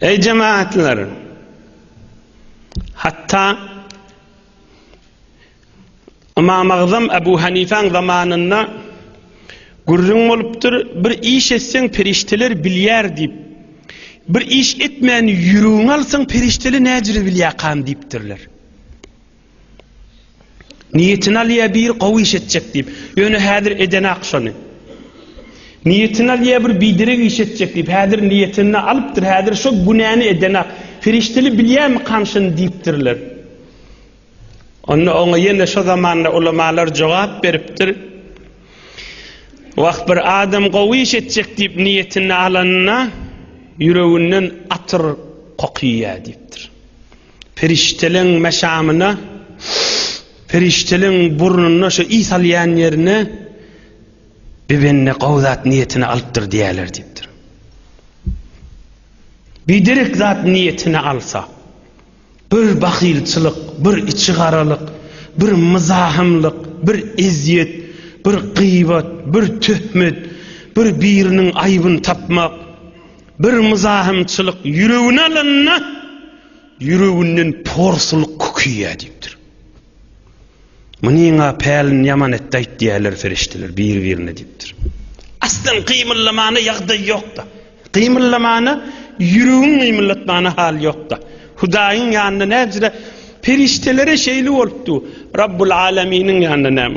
Ey cemaatler, hatta İmam Azam Ebu Hanife'nin zamanında gurrun oluptur, bir iş etsen perişteler bilyer deyip, bir iş etmeyen yürüğün alsan perişteli neciri bilyakan deyiptirler. Niyetin alıya bir qavu iş edecek deyip, yönü hadir edene akşanı. Niyetin alıya bir bidirek iş edecek deyip, hadir niyetini alıptır, hadir şu günahını edene, perişteli bilyer mi kanşın deyiptirler. Ona yine şu zamanda ulamalar cevap veriptir. Vakt bir adam qavu iş edecek deyip niyetini alanına, yüreğinden atır kokuya deyiptir. Periştelin meşamına, periştelin burnuna şu İsa'liyan yerine birbirine qavzat niyetini alıptır diyeler deyiptir. Bir direk zat niyetini alsa, bir bakilçılık, bir içigaralık, bir mızahımlık, bir eziyet, bir gıybet, bir töhmet, birinin aybını tapmak, bir mızahımçılık yüreğine alınna, yüreğinden porsuluk kokuya deyiptir. Mınığa pelin yaman ettayt diyeler ferişteler birine deyiptir. Aslan kıymıllamanı yağda yok da. Kıymıllamanı yüreğin kıymıllatmanı hal yok da. Hudayın yanında necde periştelere şeyli oluptu. Rabbul aleminin yanında ne